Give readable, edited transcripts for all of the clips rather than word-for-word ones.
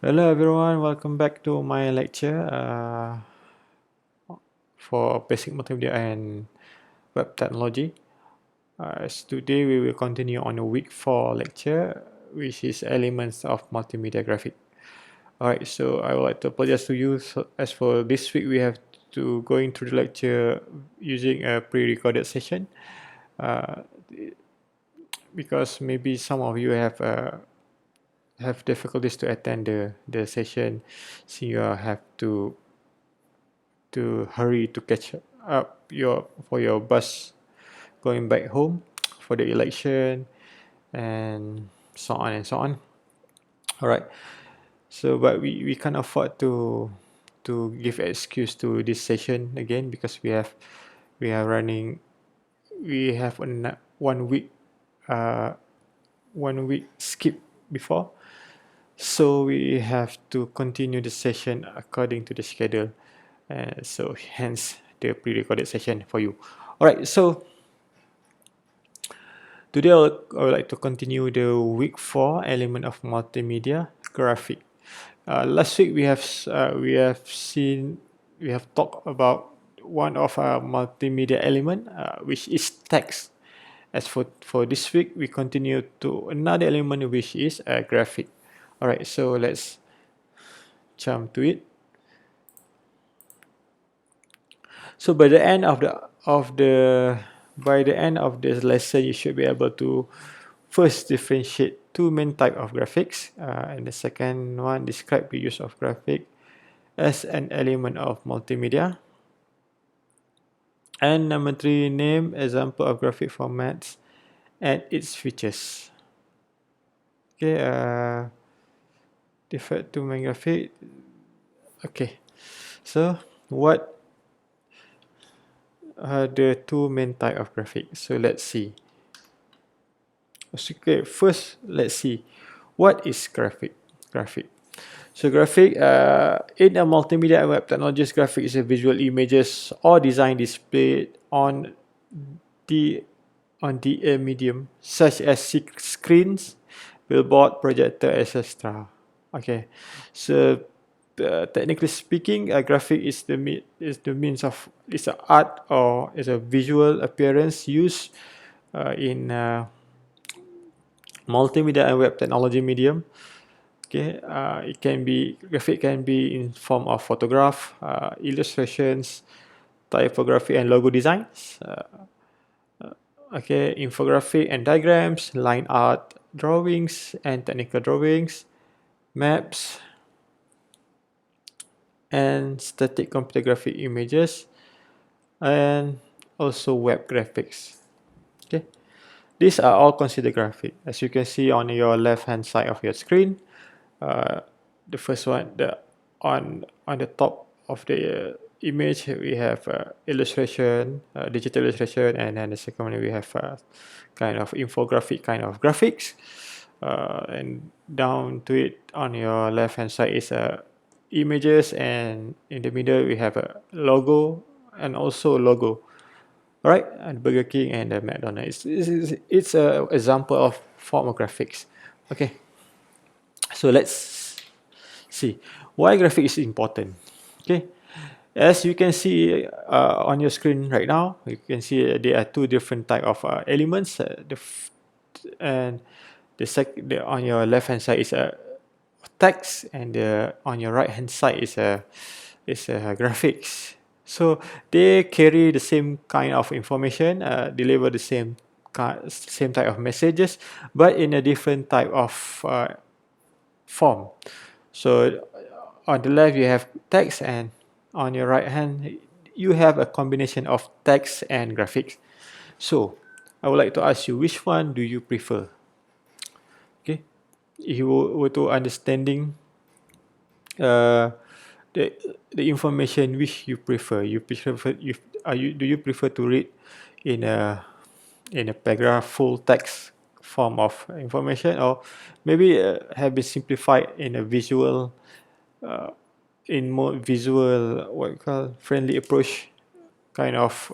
Hello everyone, welcome back to my lecture for Basic Multimedia and Web Technology. Today we will continue on the week 4 lecture, which is Elements of Multimedia Graphic. Alright, so I would like to apologize to you. So as for this week, we have to going through the lecture using a pre-recorded session uh, because maybe some of you have difficulties to attend the session, so you have to hurry to catch up your bus going back home for the election and so on and so on. All right. So, but we can't afford to give excuse to this session again because we are running we have one week uh 1 week skip before, so we have to continue the session according to the schedule. So hence the pre-recorded session for you. All right, so today I would like to continue the week 4 element of multimedia graphic. Last week we have talked about one of our multimedia element, which is text. As for this week, we continue to another element which is a graphic. All right, so let's jump to it. So by the end of this lesson, you should be able to first differentiate two main type of graphics, and the second one describe the use of graphic as an element of multimedia. And number 3, name example of graphic formats and its features. Okay, defer to my graphic. Okay, so what are the two main type of graphic? So let's see. Okay, first let's see what is graphic. Graphic. So graphic in a multimedia and web technologies, graphic is a visual images or design displayed the the medium such as screens, billboard, projector, etc. Okay, so technically speaking, a graphic is the means of is a art or is a visual appearance used in multimedia and web technology medium. Okay, it can be graphic can be in form of photograph, illustrations, typography, and logo designs. Okay, infographic and diagrams, line art, drawings and technical drawings, maps, and static computer graphic images, and also web graphics. Okay, these are all considered graphic. As you can see on your left hand side of your screen, uh, the first one, the on the top of the image, we have illustration, digital illustration, and then the second one we have kind of infographic kind of graphics, and down to it on your left hand side is images, and in the middle we have a logo and also logo. All right, and Burger King and the McDonald's. It's a example of form of graphics. Okay, so let's see why graphic is important. Okay, as you can see on your screen right now, you can see there are two different type of elements. And on your left hand side is a text, and on your right hand side is a graphics. So they carry the same kind of information, deliver the same type of messages, but in a different type of form. So on the left you have text, and on your right hand you have a combination of text and graphics. So I would like to ask you, which one do you prefer? Okay, if you were to understanding uh, the the information which you prefer, do you prefer to read in a paragraph full text form of information, or maybe have been simplified in a visual in more visual, what you call, friendly approach kind of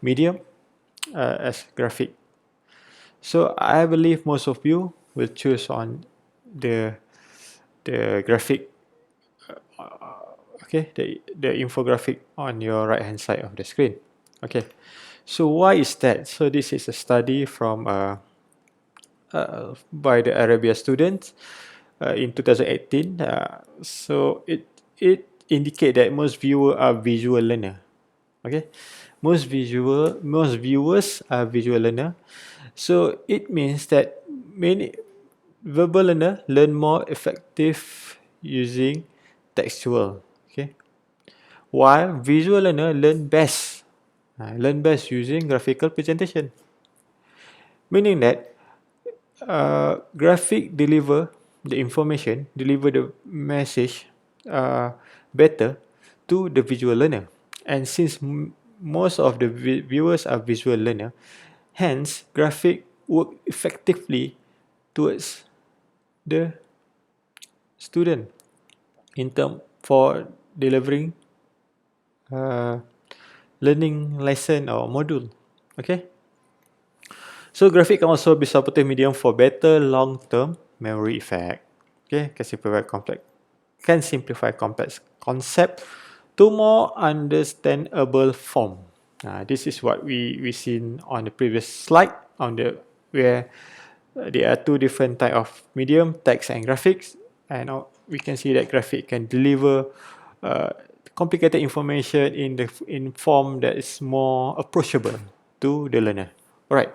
medium, as graphic? So I believe most of you will choose on the the graphic, okay, the infographic on your right hand side of the screen. Okay, so why is that? So this is a study from by the Arabia students in 2018. So it indicate that most viewers are visual learner. Okay, most viewers are visual learner. So it means that many verbal learner learn more effective using textual. Okay, while visual learner learn best using graphical presentation. Meaning that graphic deliver the message better to the visual learner. And since most of the viewers are visual learner, hence graphic work effectively towards the student in term for delivering uh, learning lesson or module. Okay. So graphic can also be supportive medium for better long-term memory effect. Okay, can simplify complex concept to more understandable form. This is what we seen on the previous slide on the where there are two different type of medium, text and graphics, and we can see that graphic can deliver uh, complicated information in form that is more approachable to the learner. All right.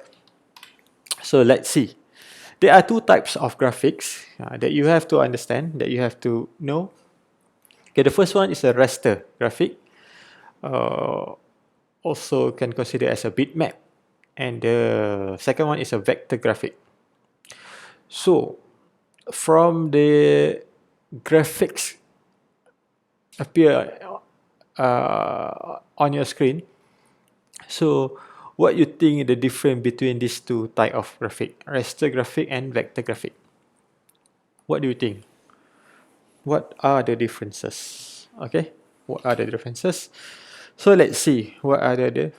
So let's see. There are two types of graphics that you have to understand, that you have to know. Okay, the first one is a raster graphic, uh, also can consider as a bitmap, and the second one is a vector graphic. So, from the graphics appear on your screen, so what you think the difference between these two type of graphic, raster graphic and vector graphic? What do you think? What are the differences? Okay, what are the differences? So let's see what are the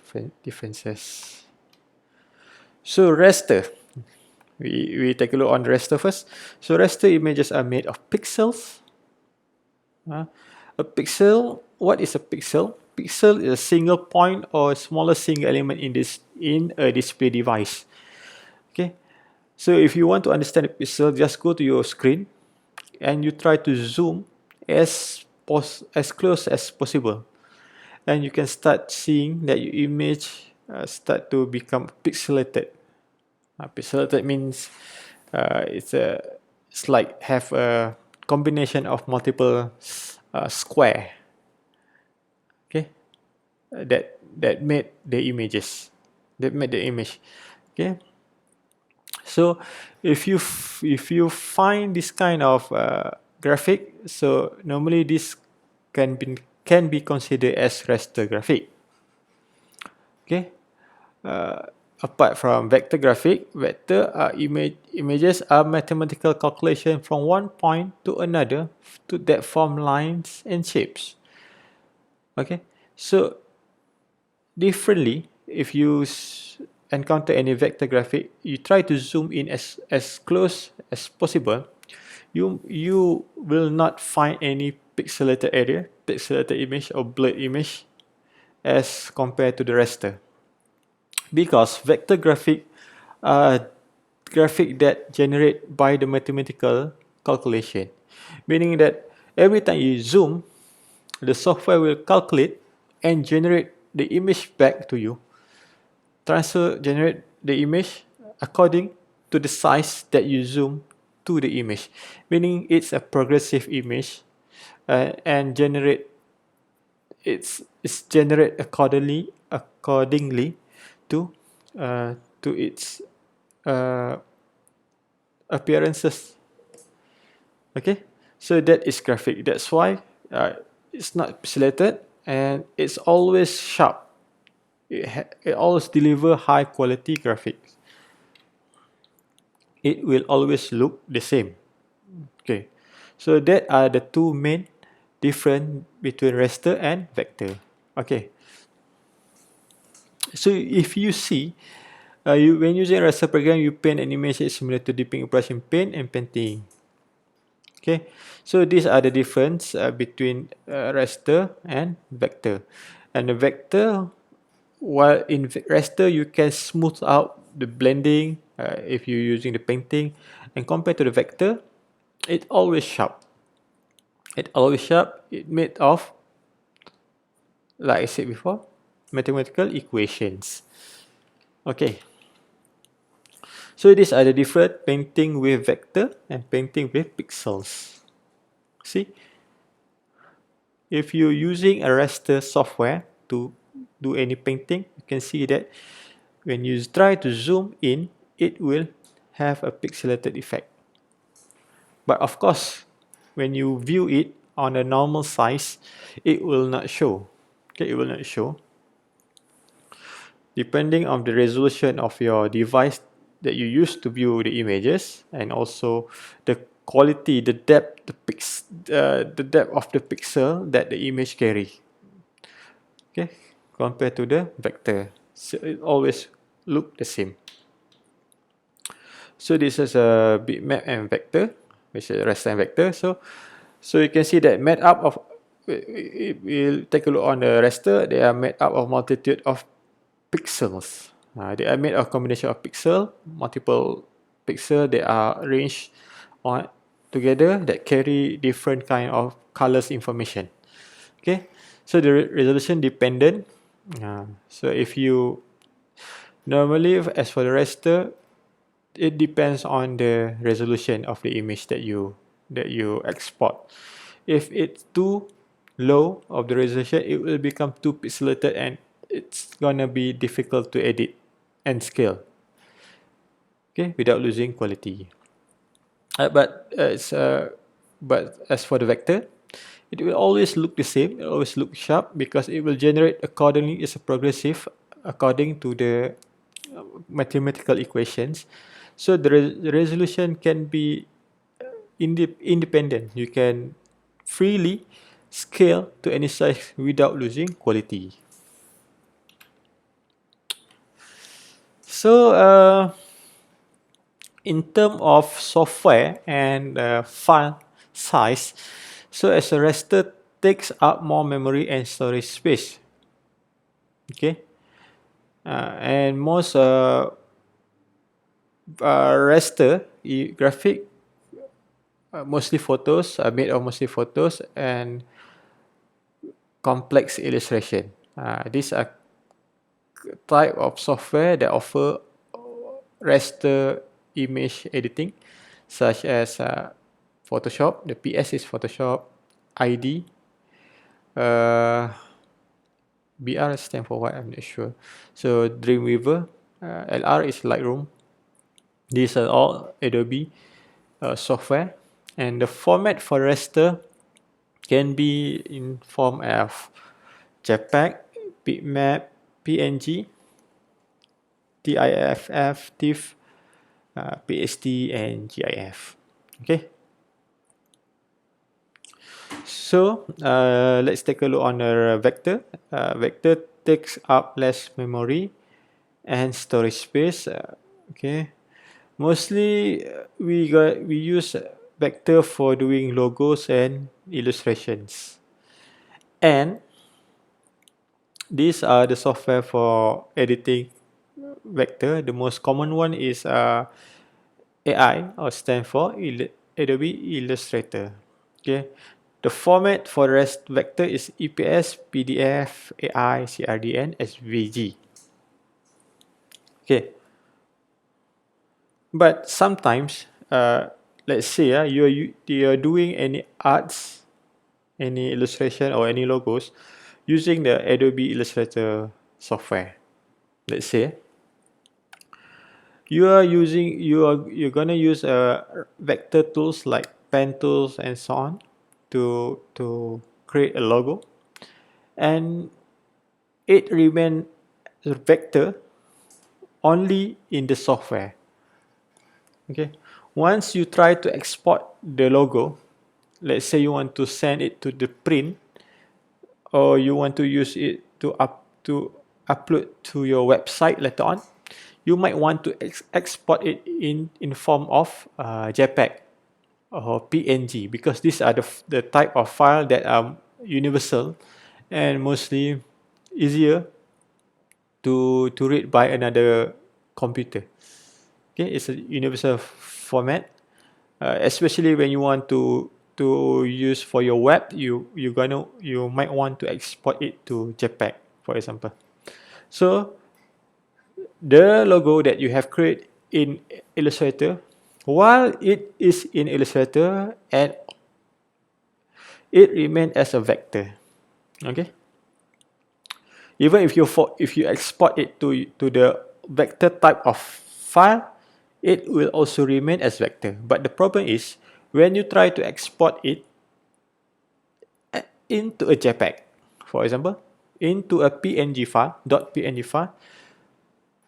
differences. So raster, we take a look on raster first. So raster images are made of pixels. A pixel, what is a pixel? Pixel is a single point or smaller single element in a display device. Okay, so if you want to understand a pixel, just go to your screen and you try to zoom as close as possible, and you can start seeing that your image start to become pixelated. Pixelated means it's like have a combination of multiple square. Okay, that made the images, that made the image. Okay, so if you find this kind of graphic, so normally this can be considered as raster graphic. Okay, apart from vector graphic, images are mathematical calculation from one point to another that form lines and shapes. Okay, so differently, if you encounter any vector graphic, you try to zoom in as close as possible. You will not find any pixelated area, pixelated image or blurred image as compared to the raster, because vector graphic are graphic that generate by the mathematical calculation, meaning that every time you zoom, the software will calculate and generate the image back to you, generate the image according to the size that you zoom to the image, meaning it's a progressive image, and it's generate accordingly to its uh, appearances. Okay, so that is graphic. That's why it's not pixelated and it's always sharp. It always deliver high quality graphics. It will always look the same. Okay, so that are the two main difference between raster and vector. Okay, so if you see, when using raster program, you paint an image similar to dipping a brush in paint and painting. Okay, so these are the difference between raster and vector. And the vector, while in raster you can smooth out the blending if you're using the painting, and compared to the vector, it always sharp. It always sharp. It made of, like I said before, mathematical equations. Okay, so these are the different painting with vector and painting with pixels. See, if you're using a raster software to do any painting, you can see that when you try to zoom in, it will have a pixelated effect. But of course, when you view it on a normal size, it will not show. Okay, it will not show. Depending on the resolution of your device that you use to view the images, and also the quality, the depth, the depth of the pixel that the image carry. Okay, compared to the vector, so it always look the same. So this is a bitmap and vector, which is raster and vector. So you can see that made up of, we'll take a look on the raster. They are made up of multitude of pixels. They are made of combination of pixel, multiple pixel. They are arranged on together that carry different kind of colors information. Okay, so the resolution dependent. So if you normally, as for the raster, it depends on the resolution of the image that you export. If it's too low of the resolution, it will become too pixelated and it's gonna be difficult to edit and scale. Okay, without losing quality. But as for the vector, it will always look the same. It will always look sharp because it will generate accordingly. It's a progressive according to the mathematical equations. So the resolution can be independent. You can freely scale to any size without losing quality. So in terms of software and file size, so as a raster takes up more memory and storage space. Okay, and most raster graphic, mostly photos, are made of mostly photos and complex illustration. These are type of software that offer raster image editing, such as Photoshop. The PS is Photoshop, ID, uh, BR stands for what, I'm not sure. So Dreamweaver, LR is Lightroom. These are all Adobe software, and the format for raster can be in form of JPEG, bitmap, PNG, TIFF, TIFF, PSD, and GIF. Okay. So let's take a look on the vector. Vector takes up less memory and storage space. Okay. Mostly we use vector for doing logos and illustrations. And these are the software for editing vector. The most common one is AI, or stand for Adobe Illustrator. Okay. The format for the rest vector is EPS, PDF, AI, CRD, and SVG. Okay. But sometimes, let's say you're doing any arts, any illustration or any logos using the Adobe Illustrator software. Let's say you're gonna use vector tools like pen tools and so on to create a logo, and it remain a vector only in the software. Okay, once you try to export the logo, let's say you want to send it to the print, or you want to use it to upload to your website later on, you might want to export it in form of JPEG. or PNG, because these are the type of file that are universal and mostly easier to read by another computer. Okay, it's a universal format, especially when you want to use for your web. You might want to export it to JPEG, for example. So the logo that you have created in Illustrator, while it is in Illustrator, and it remains as a vector. Okay. Even if you export it to the vector type of file, it will also remain as vector. But the problem is when you try to export it into a JPEG, for example, into a PNG file, .png file,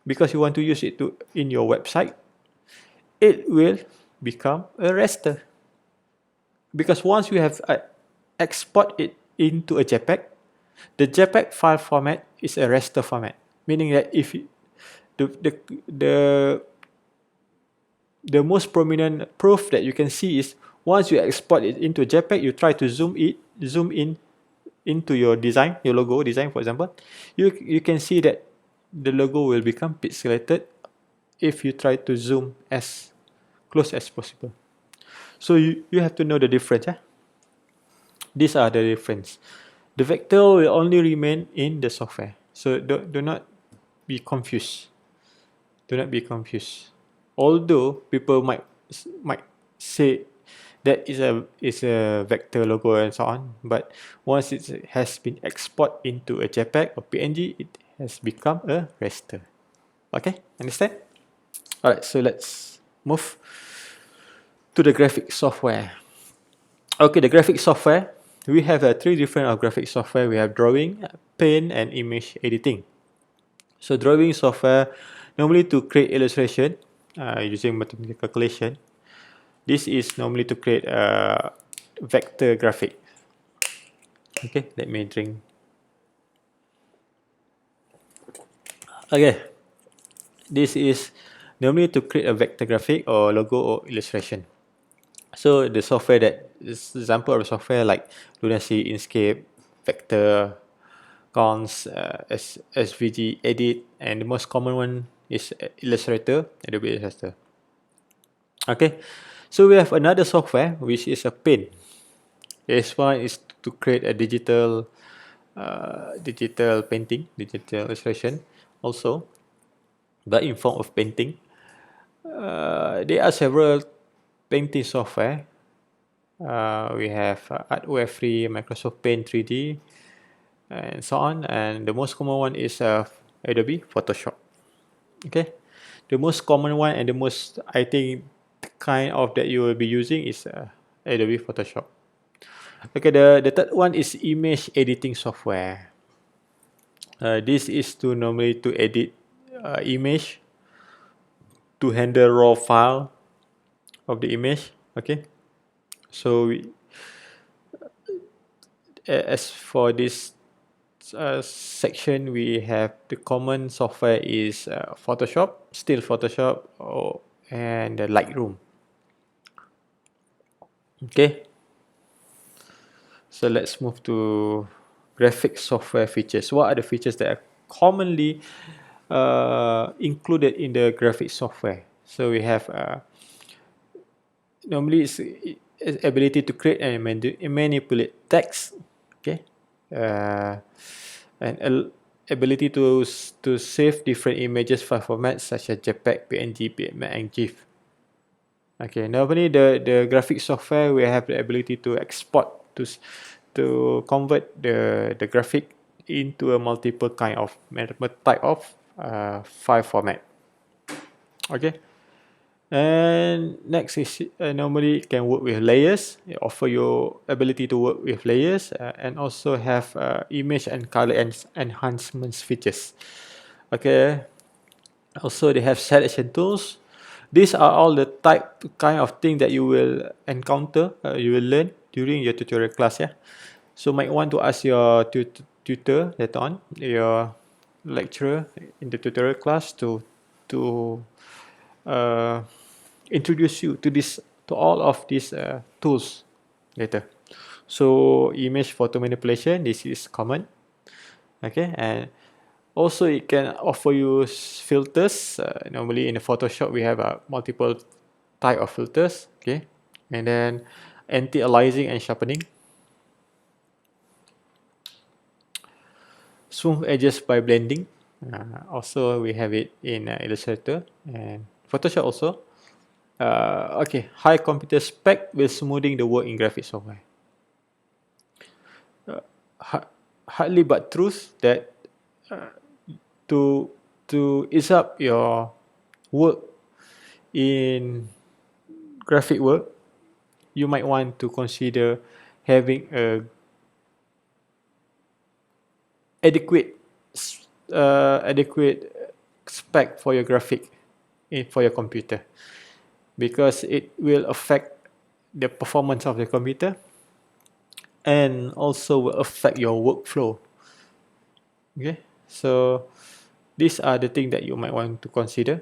because you want to use it in your website, it will become a raster. Because once you have export it into a JPEG, the JPEG file format is a raster format, meaning that if the the the the most prominent proof that you can see is once you export it into JPEG, you try to zoom in into your design, your logo design, for example, you can see that the logo will become pixelated if you try to zoom as close as possible. So you have to know the difference. These are the difference. The vector will only remain in the software. So do not be confused. Do not be confused. Although people might say that is a vector logo and so on, but once it has been exported into a JPEG or PNG, it has become a raster. Okay, understand? Alright, so let's move to the graphic software. Okay, the graphic software, we have three different graphic software. We have drawing, paint, and image editing. So drawing software, normally to create illustration using mathematical calculation. This is normally to create a vector graphic. Okay, let me drink. Okay, this is normally to create a vector graphic or logo or illustration. So the software that is example of software like Lunacy, Inkscape, Vector, Cons, SVG, Edit, and the most common one is Illustrator, Adobe Illustrator. Okay, so we have another software which is a Paint. This one is to create a digital painting, digital illustration also, but in form of painting. There are several painting software. We have Artware Free, Microsoft Paint 3D, and so on. And the most common one is Adobe Photoshop. Okay, the most common one and the most, I think, kind of that you will be using is Adobe Photoshop. Okay, the third one is image editing software. This is to normally to edit image, to handle raw file of the image. Okay, so as for this section, we have the common software is Photoshop, still Photoshop, and Lightroom. Okay, so let's move to graphic software features. What are the features that are commonly included in the graphic software? So we have normally it's ability to create and manipulate text. Okay, and ability to save different images file formats such as JPEG, PNG, PMG, and GIF. Okay, normally the graphic software will have the ability to export to convert the graphic into a multiple kind of type of file format. Okay, and next is normally it can work with layers. It offer you ability to work with layers and also have image and color enhancements features. Okay, also they have selection tools. These are all the kind of thing that you will encounter, you will learn during your tutorial class. Yeah, so might want to ask your tutor later on, your lecturer in the tutorial class to uh, introduce you to this to all of these tools later. So image photo manipulation, this is common. Okay, and also it can offer you filters. Normally in the Photoshop we have multiple type of filters. Okay, and then anti-aliasing and sharpening. Smooth edges by blending. Also we have it in Illustrator and Photoshop also. Okay, high computer spec with smoothing the work in graphic software. Hardly but truth that to ease up your work in graphic work, you might want to consider having a adequate spec for your graphic for your computer, because it will affect the performance of the computer and also will affect your workflow. Okay, so these are the things that you might want to consider.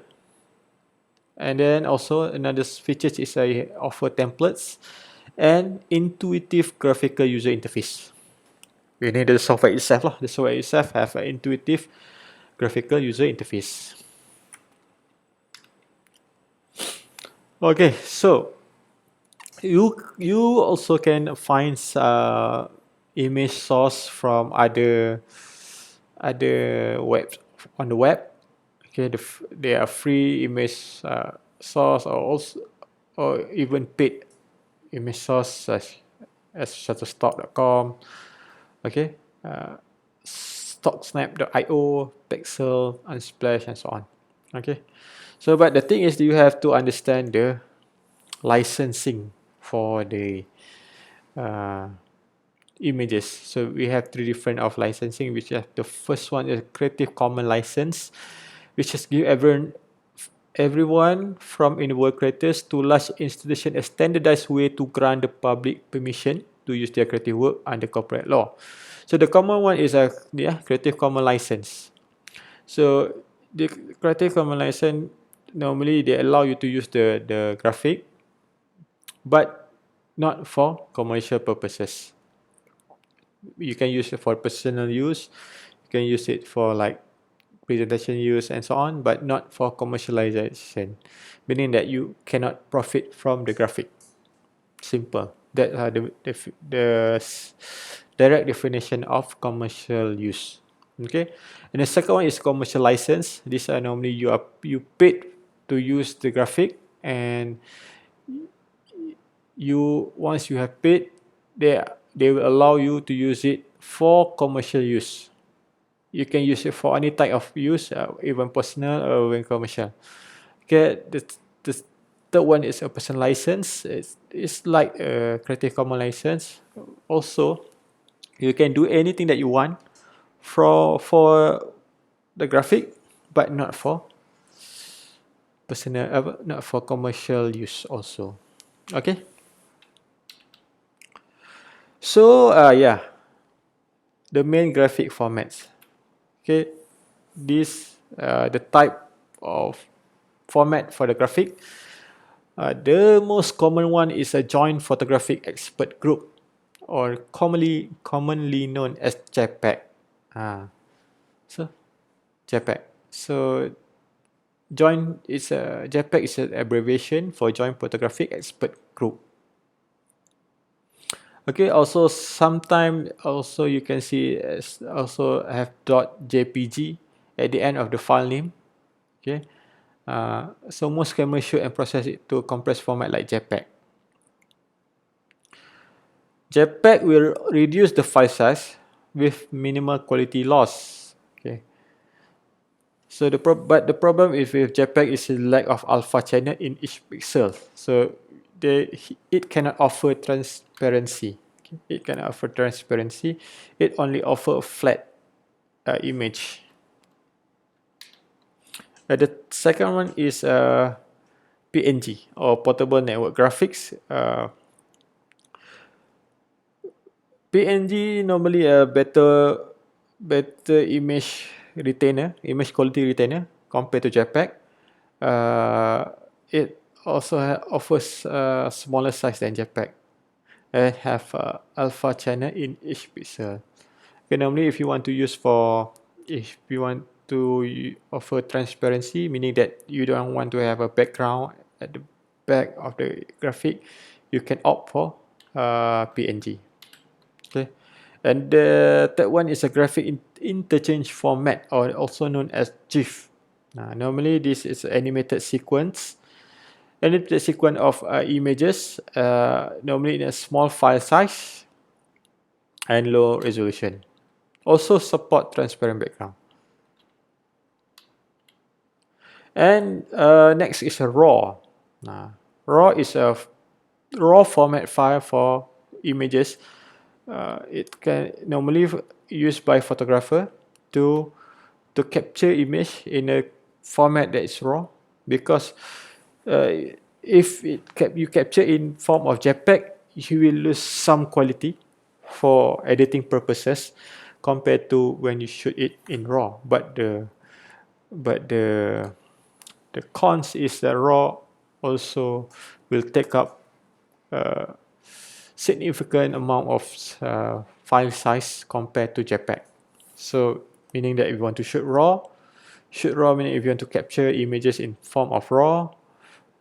And then also another feature is I offer templates and intuitive graphical user interface. We need the software itself lah. The software itself have an intuitive graphical user interface. Okay, so you also can find image source from other web on the web. Okay, there are free image source or also or even paid image source such as shutterstock.com. Okay, stocksnap.io, Pixel, Unsplash, and so on. Okay, so but the thing is, you have to understand the licensing for the images. So we have three different of licensing, which have the first one is Creative Commons license, which is give everyone from in the world creators to large institution a standardized way to grant the public permission to use their creative work under corporate law. So the common one is a Creative Commons license. So the Creative Commons license, normally they allow you to use the graphic, but not for commercial purposes. You can use it for personal use, you can use it for like presentation use and so on, but not for commercialization, meaning that you cannot profit from the graphic. Simple. That are the direct definition of commercial use. Okay, and the second one is commercial license. These are normally you paid to use the graphic, and once you have paid, they will allow you to use it for commercial use. You can use it for any type of use, even personal or even commercial. Okay, the third one is a personal license. It's like a Creative Commons license. Also, you can do anything that you want for the graphic, but not for personal, not for commercial use also. Okay. So yeah, the main graphic formats. Okay, this the type of format for the graphic. The most common one is a joint photographic expert group, or commonly known as JPEG. So JPEG. So JPEG is an abbreviation for Joint Photographic Expert Group. Okay, also sometimes also you can see also have .jpg at the end of the file name. Okay, so most cameras shoot and process it to a compressed format like JPEG. JPEG will reduce the file size with minimal quality loss. Okay, so the problem is with JPEG is the lack of alpha channel in each pixel. So it cannot offer transparency. It cannot offer transparency. It only offers a flat image. The second one is PNG, or portable network graphics. PNG normally a better image quality retainer compared to JPEG. It also offers a smaller size than JPEG and have a alpha channel in each pixel. Okay, normally if you want to offer transparency, meaning that you don't want to have a background at the back of the graphic, you can opt for PNG. Okay, and the third one is a graphic interchange format, or also known as GIF. Normally this is an animated sequence. Animated sequence of images, normally in a small file size and low resolution. Also support transparent background. And next is a RAW. RAW is a raw format file for images. It can normally used by photographer to capture image in a format that is raw, because if you capture in form of JPEG, you will lose some quality for editing purposes compared to when you shoot it in raw. But the cons is that raw also will take up a significant amount of file size compared to JPEG. So meaning that if you want to shoot raw meaning if you want to capture images in form of raw,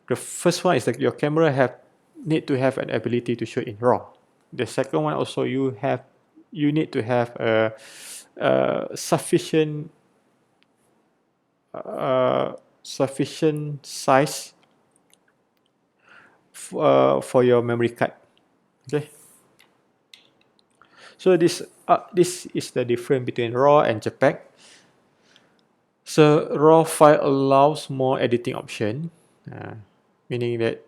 the first one is that your camera need to have an ability to shoot in raw. The second one also you need to have a sufficient size for your memory card. Okay. So this is the difference between RAW and JPEG. So RAW file allows more editing option, meaning that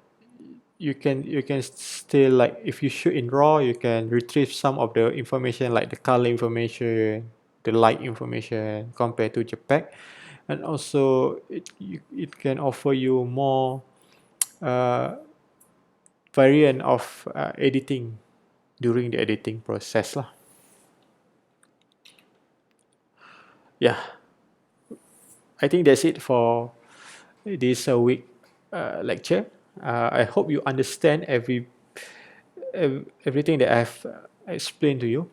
you can still, like if you shoot in RAW, you can retrieve some of the information like the color information, the light information compared to JPEG, and also it can offer you more variant of editing during the editing process lah. Yeah, I think that's it for this week lecture. I hope you understand everything that I've explained to you.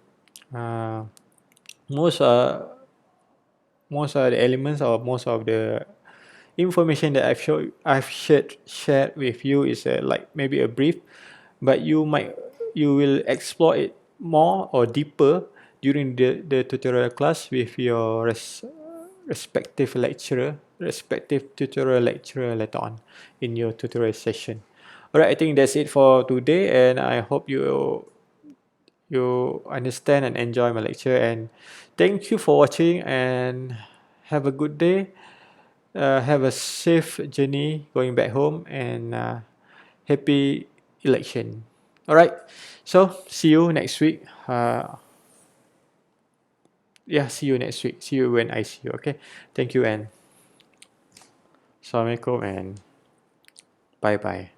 Most of the elements, or most of the information that I've shared with you is like maybe a brief, but you will explore it more or deeper during the tutorial class with your respective tutorial lecturer later on in your tutorial session. Alright, I think that's it for today, and I hope you understand and enjoy my lecture, and thank you for watching, and have a good day. Have a safe journey going back home, and happy election. Alright, so see you next week. See you next week. See you when I see you. Okay, thank you, and Assalamualaikum, and bye bye.